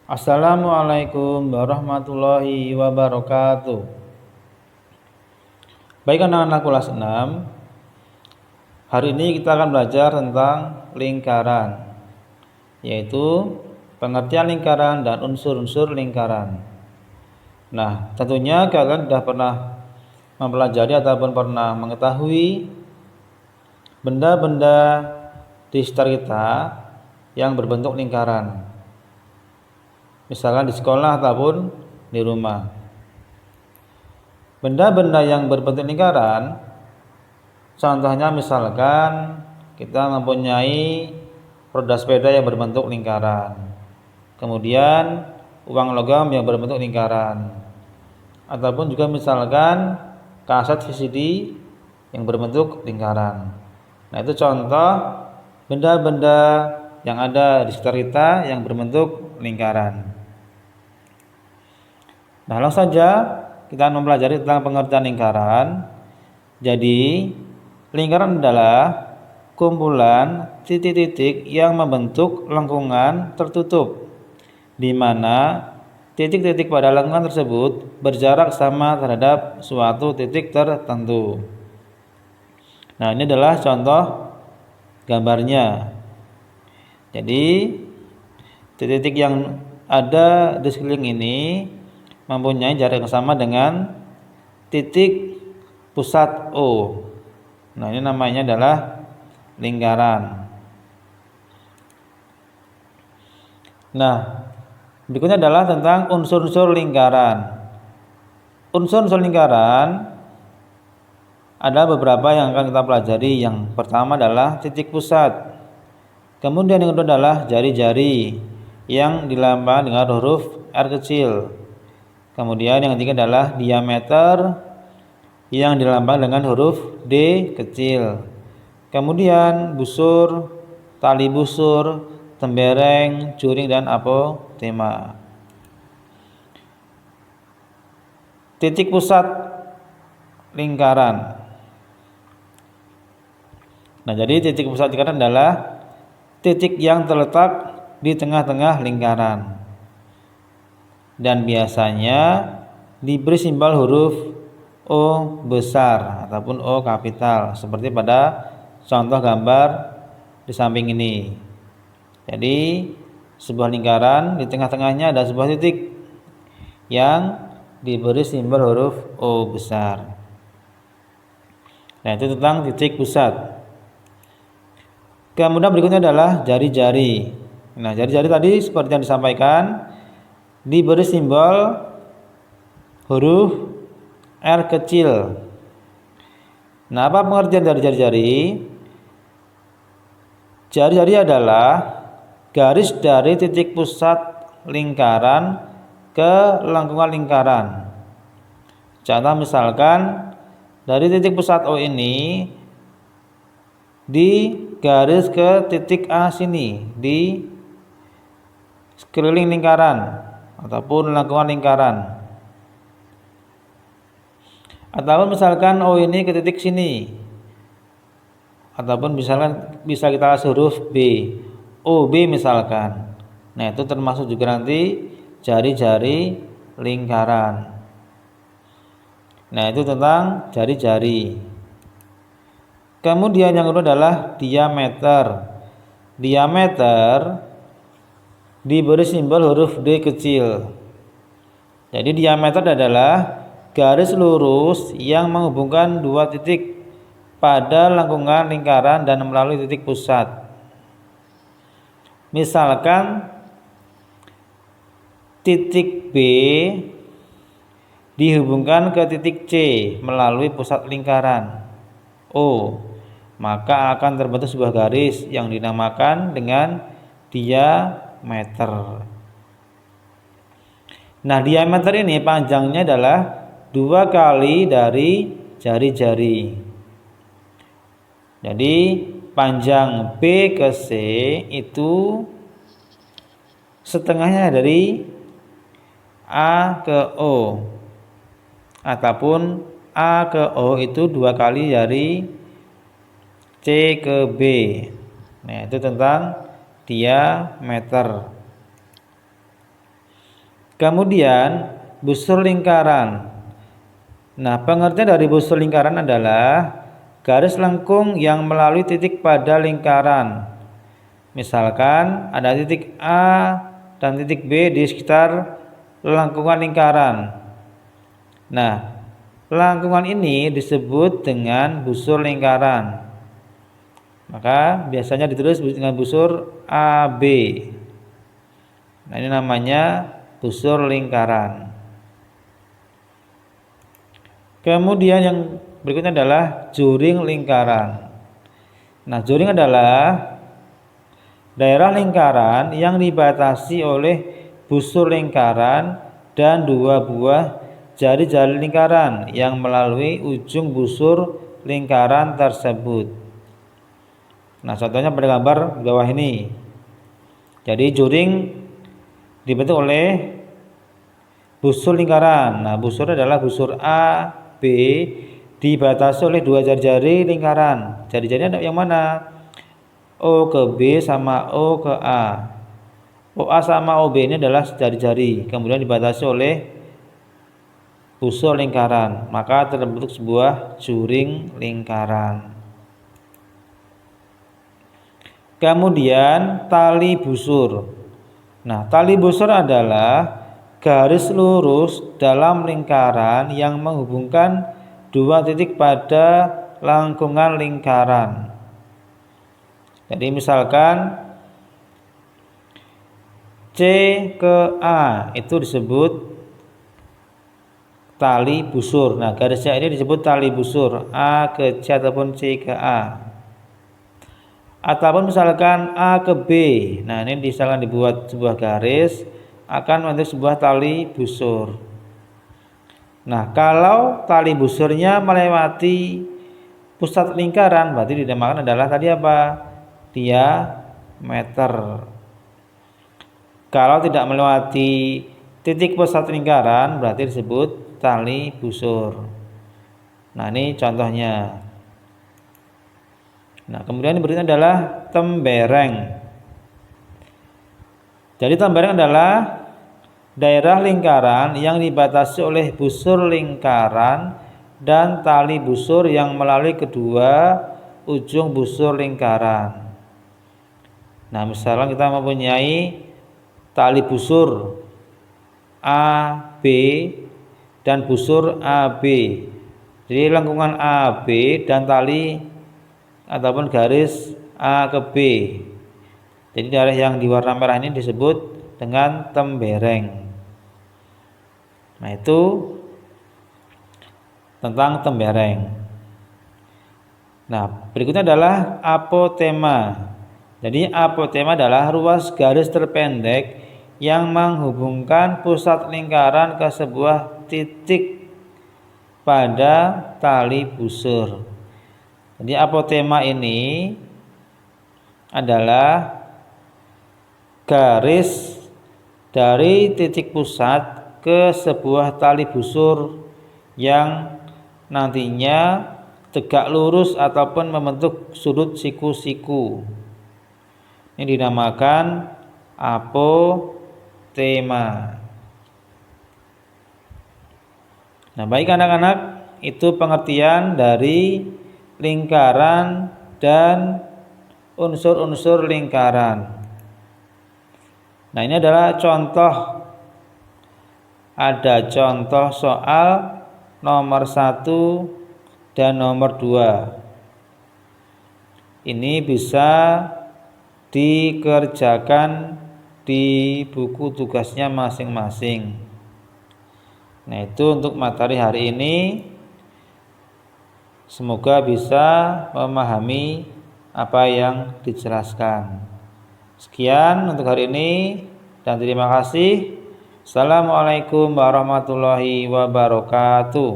Assalamualaikum warahmatullahi wabarakatuh. Baik anak-anak kelas 6, hari ini kita akan belajar tentang lingkaran, yaitu pengertian lingkaran dan unsur-unsur lingkaran. Nah, tentunya kalian sudah pernah mempelajari ataupun pernah mengetahui benda-benda di sekitar kita yang berbentuk lingkaran, misalkan di sekolah ataupun di rumah. Benda-benda yang berbentuk lingkaran, contohnya misalkan kita mempunyai roda sepeda yang berbentuk lingkaran, kemudian uang logam yang berbentuk lingkaran, ataupun juga misalkan kaset VCD yang berbentuk lingkaran. Nah, itu contoh benda-benda yang ada di sekitar kita yang berbentuk lingkaran. Nah, langsung saja kita akan mempelajari tentang pengertian lingkaran. Jadi, lingkaran adalah kumpulan titik-titik yang membentuk lengkungan tertutup, di mana titik-titik pada lengkungan tersebut berjarak sama terhadap suatu titik tertentu. Nah, ini adalah contoh gambarnya. Jadi, titik-titik yang ada di sekeliling ini mempunyai jarak yang sama dengan titik pusat O. Nah, ini namanya adalah lingkaran. Nah, berikutnya adalah tentang unsur-unsur lingkaran. Unsur-unsur lingkaran ada beberapa yang akan kita pelajari. Yang pertama adalah titik pusat. Kemudian yang kedua adalah jari-jari yang dilambangkan dengan huruf R kecil. Kemudian yang ketiga adalah diameter yang dilambangkan dengan huruf D kecil. Kemudian busur, tali busur, tembereng, juring, dan apotema. Titik pusat lingkaran. Nah, jadi titik pusat lingkaran adalah titik yang terletak di tengah-tengah lingkaran, dan biasanya diberi simbol huruf O besar ataupun O kapital, seperti pada contoh gambar di samping ini. Jadi, sebuah lingkaran di tengah-tengahnya ada sebuah titik yang diberi simbol huruf O besar. Nah, itu tentang titik pusat. Kemudian berikutnya adalah jari-jari. Nah, jari-jari tadi seperti yang disampaikan, diberi simbol huruf R kecil. Nah, apa pengertian dari jari-jari? Jari-jari adalah garis dari titik pusat lingkaran ke lengkungan lingkaran. Contoh misalkan dari titik pusat O ini di garis ke titik A sini di sekeliling lingkaran ataupun lengkungan lingkaran. Ataupun misalkan O ini ke titik sini, ataupun misalkan bisa kita kasih huruf B, OB misalkan. Nah, itu termasuk juga nanti jari-jari lingkaran. Nah, itu tentang jari-jari. Kemudian yang kedua adalah diameter. Diameter diberi simbol huruf D kecil. Jadi diameter adalah garis lurus yang menghubungkan dua titik pada lengkungan lingkaran dan melalui titik pusat. Misalkan titik B dihubungkan ke titik C melalui pusat lingkaran O, maka akan terbentuk sebuah garis yang dinamakan dengan diameter. Nah, diameter ini panjangnya adalah 2 kali dari jari-jari. Jadi panjang B ke C itu setengahnya dari A ke O, ataupun A ke O itu 2 kali dari C ke B. Nah, itu tentang diameter. Kemudian busur lingkaran. Nah, pengertian dari busur lingkaran adalah garis lengkung yang melalui titik pada lingkaran. Misalkan ada titik A dan titik B di sekitar lengkungan lingkaran. Nah, lengkungan ini disebut dengan busur lingkaran. Maka biasanya ditulis dengan busur AB. Nah, ini namanya busur lingkaran. Kemudian yang berikutnya adalah juring lingkaran. Nah, juring adalah daerah lingkaran yang dibatasi oleh busur lingkaran dan dua buah jari-jari lingkaran yang melalui ujung busur lingkaran tersebut. Nah, contohnya pada gambar di bawah ini. Jadi juring dibentuk oleh busur lingkaran. Nah, busur adalah busur A, B dibatasi oleh dua jari-jari lingkaran. Jari-jarinya yang mana? O ke B sama O ke A. OA sama OB ini adalah jari-jari, kemudian dibatasi oleh busur lingkaran, maka terbentuk sebuah juring lingkaran. Kemudian tali busur. Nah, tali busur adalah garis lurus dalam lingkaran yang menghubungkan dua titik pada lengkungan lingkaran. Jadi misalkan C ke A itu disebut tali busur. Nah, garisnya ini disebut tali busur. A ke C ataupun C ke A. Ataupun misalkan A ke B. Nah, ini misalkan dibuat sebuah garis akan membentuk sebuah tali busur. Nah, kalau tali busurnya melewati pusat lingkaran, berarti dinamakan adalah tadi apa? Diameter. Kalau tidak melewati titik pusat lingkaran, berarti disebut tali busur. Nah, ini contohnya. Nah, kemudian berikutnya adalah tembereng. Jadi tembereng adalah daerah lingkaran yang dibatasi oleh busur lingkaran dan tali busur yang melalui kedua ujung busur lingkaran. Nah, misalnya kita mempunyai tali busur AB dan busur AB. Jadi lengkungan AB dan tali ataupun garis A ke B. Jadi daerah yang di warna merah ini disebut dengan tembereng. Nah, itu tentang tembereng. Nah, berikutnya adalah apotema. Jadi apotema adalah ruas garis terpendek yang menghubungkan pusat lingkaran ke sebuah titik pada tali busur. Jadi apotema ini adalah garis dari titik pusat ke sebuah tali busur yang nantinya tegak lurus ataupun membentuk sudut siku-siku. Ini dinamakan apotema. Nah, baik anak-anak, itu pengertian dari lingkaran dan unsur-unsur lingkaran. Nah, ini adalah contoh. Ada contoh soal nomor 1 dan nomor 2. Ini bisa dikerjakan di buku tugasnya masing-masing. Nah, itu untuk materi hari ini. Semoga bisa memahami apa yang dijelaskan. Sekian untuk hari ini dan terima kasih. Assalamualaikum warahmatullahi wabarakatuh.